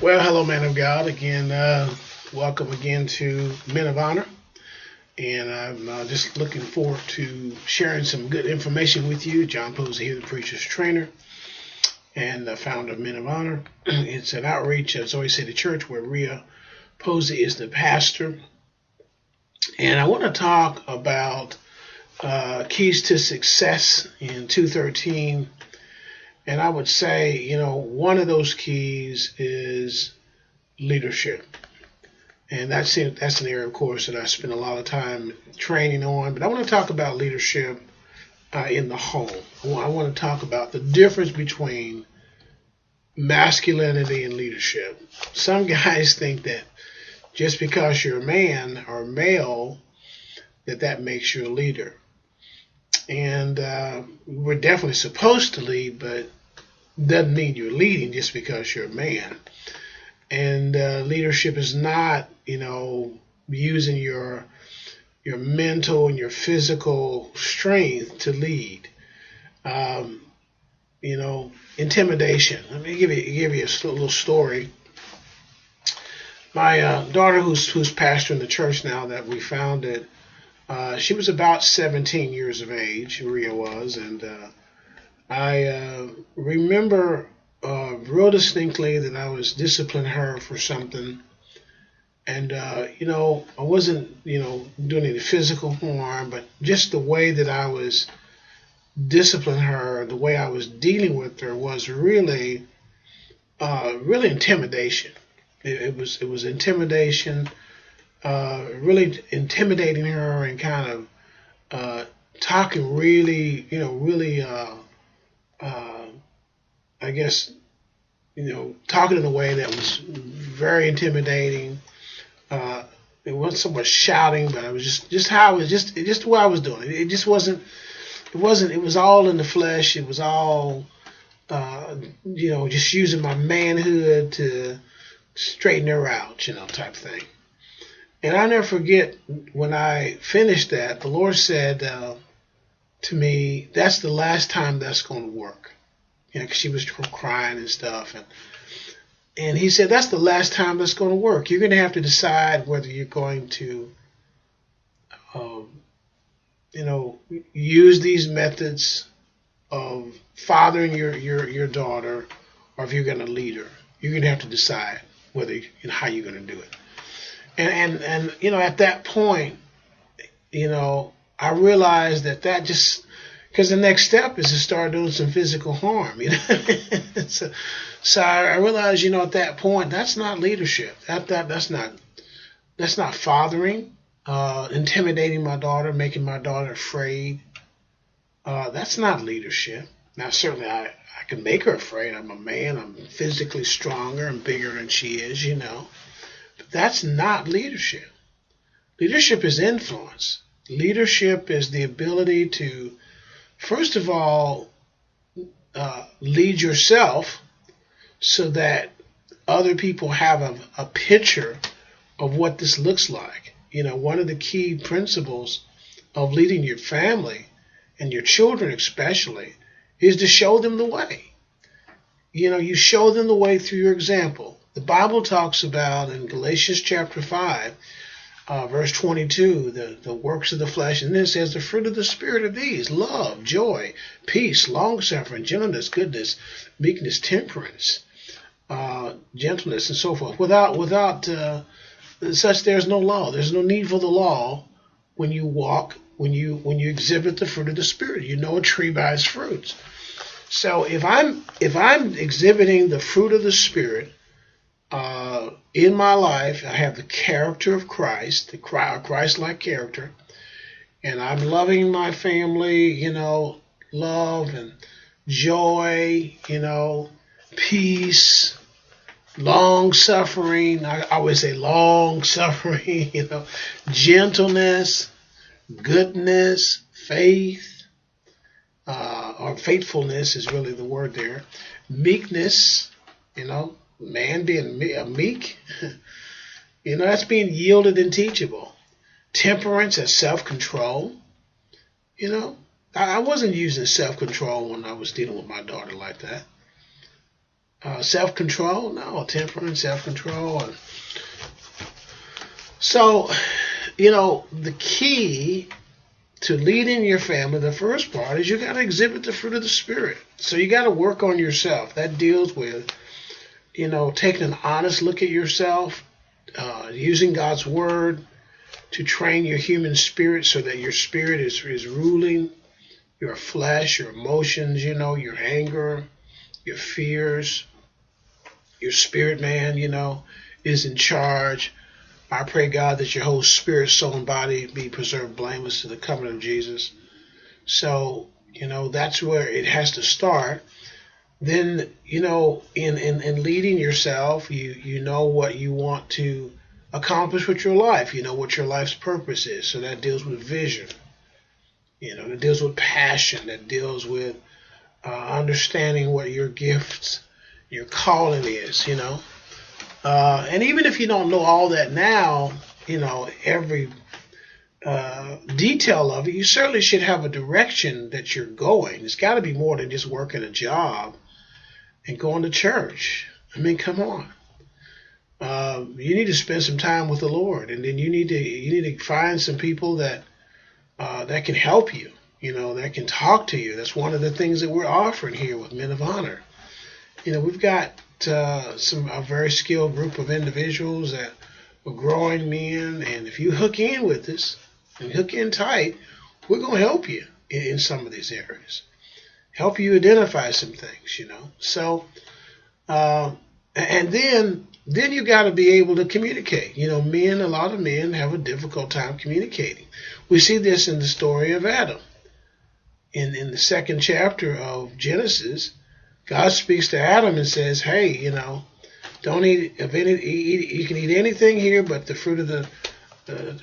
Well, hello, man of God. Again, welcome again to Men of Honor. And I'm just looking forward to sharing some good information with you. John Posey here, the preacher's trainer and the founder of Men of Honor. It's an outreach at Zoe City Church where Rhea Posey is the pastor. And I want to talk about keys to success in 213. And I would say, one of those keys is leadership. And that's an area, of course, that I spend a lot of time training on. But I want to talk about leadership in the home. I want to talk about the difference between masculinity and leadership. Some guys think that just because you're a man or male, that makes you a leader. And we're definitely supposed to lead, but doesn't mean you're leading just because you're a man. And leadership is not, using your mental and your physical strength to lead. Intimidation. Let me give you a little story. My daughter, who's pastoring the church now that we founded, she was about 17 years of age. Rhea was, and I remember real distinctly that I was disciplining her for something. And, I wasn't, doing any physical harm, but just the way that I was disciplining her, the way I was dealing with her was really intimidation. It was intimidation, really intimidating her and kind of talking really, I guess, talking in a way that was very intimidating. It wasn't so much shouting, but it was just how I was, just the way I was doing it. It just wasn't. It was all in the flesh. It was all, just using my manhood to straighten her out, type thing. And I'll never forget when I finished that, the Lord said to me, "That's the last time that's going to work." Because she was crying and stuff, and he said, "That's the last time that's going to work. You're going to have to decide whether you're going to, use these methods of fathering your daughter, or if you're going to lead her. You're going to have to decide whether how you're going to do it." And at that point, I realized that just because the next step is to start doing some physical harm, So I realized, at that point, that's not leadership. That's not fathering, intimidating my daughter, making my daughter afraid. That's not leadership. Now, certainly I can make her afraid. I'm a man. I'm physically stronger and bigger than she is, But that's not leadership. Leadership is influence. Leadership is the ability to, first of all, lead yourself so that other people have a picture of what this looks like. One of the key principles of leading your family and your children especially is to show them the way. You show them the way through your example. The Bible talks about in Galatians chapter 5, verse 22, the works of the flesh, and then it says the fruit of the Spirit are these: love, joy, peace, long-suffering, gentleness, goodness, meekness, temperance, gentleness, and so forth. Without such there's no law. There's no need for the law when you walk, when you exhibit the fruit of the Spirit. You know a tree by its fruits. So if I'm exhibiting the fruit of the Spirit in my life, I have the character of Christ, the Christ-like character, and I'm loving my family, love and joy, peace, long-suffering. I always say long-suffering, gentleness, goodness, faith, or faithfulness is really the word there. Meekness, man being meek, that's being yielded and teachable. Temperance and self-control. I wasn't using self-control when I was dealing with my daughter like that. Self-control? No, temperance, self-control. So, the key to leading your family, the first part is you got to exhibit the fruit of the Spirit. So you got to work on yourself. That deals with, taking an honest look at yourself, using God's Word to train your human spirit so that your spirit is ruling your flesh, your emotions, your anger, your fears. Your spirit man, is in charge. I pray, God, that your whole spirit, soul, and body be preserved blameless to the coming of Jesus. So, that's where it has to start. Then, in leading yourself, you know what you want to accomplish with your life. You know what your life's purpose is. So that deals with vision. That deals with passion. That deals with understanding what your gifts, your calling is, and even if you don't know all that now, every detail of it, you certainly should have a direction that you're going. It's got to be more than just working a job and going to church. I mean, come on. You need to spend some time with the Lord, and then you need to find some people that can help you, that can talk to you. That's one of the things that we're offering here with Men of Honor. We've got a very skilled group of individuals that are growing men, and if you hook in with us and hook in tight, we're going to help you in some of these areas, help you identify some things, So, and then you got to be able to communicate. A lot of men have a difficult time communicating. We see this in the story of Adam. In the second chapter of Genesis, God speaks to Adam and says, "Hey, don't eat of any. You can eat anything here, but the fruit of the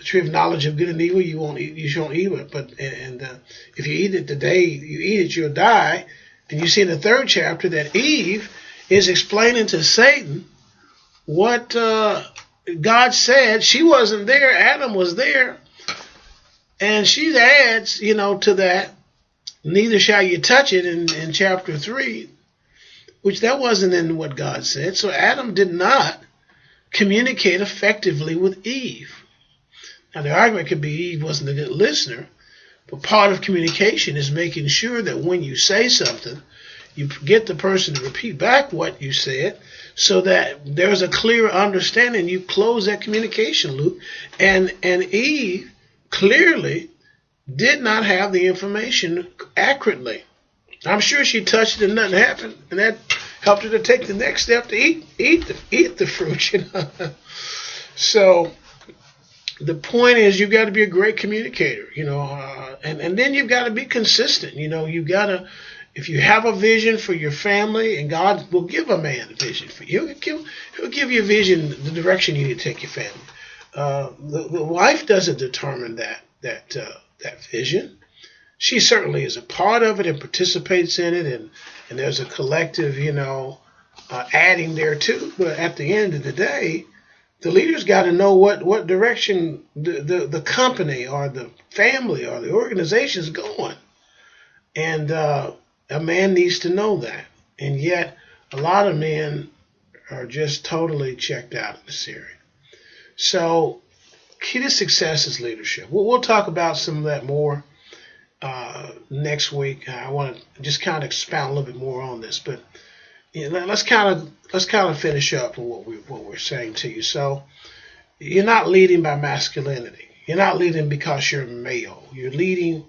tree of knowledge of good and evil, you won't eat. You shouldn't eat it. But if you eat it the day you eat it, you'll die." And you see in the third chapter that Eve is explaining to Satan what God said. She wasn't there. Adam was there, and she adds, to that, "Neither shall you touch it" in chapter 3. Which that wasn't in what God said. So Adam did not communicate effectively with Eve. Now the argument could be Eve wasn't a good listener, but part of communication is making sure that when you say something, you get the person to repeat back what you said so that there's a clear understanding. You close that communication loop. And Eve clearly did not have the information accurately. I'm sure she touched it and nothing happened, and that helped her to take the next step to eat the fruit. So the point is, you've got to be a great communicator, and then you've got to be consistent. You've got to, if you have a vision for your family, and God will give a man a vision for you, He'll give you a vision, the direction you need to take your family. The wife doesn't determine that vision. She certainly is a part of it and participates in it, and there's a collective, adding there too. But at the end of the day, the leader's got to know what direction the company or the family or the organization is going. And a man needs to know that. And yet, a lot of men are just totally checked out in this area. So, key to success is leadership. We'll talk about some of that more next week. I want to just kind of expound a little bit more on this, but let's kind of finish up with what we're saying to you. So you're not leading by masculinity. You're not leading because you're male. You're leading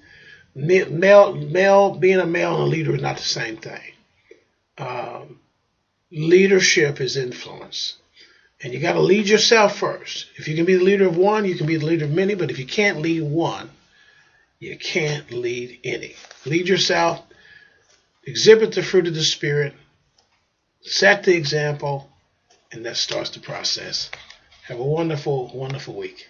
male. Being a male and a leader is not the same thing. Leadership is influence, and you got to lead yourself first. If you can be the leader of one, you can be the leader of many. But if you can't lead one, you can't lead any. Lead yourself, exhibit the fruit of the Spirit, set the example, and that starts the process. Have a wonderful, wonderful week.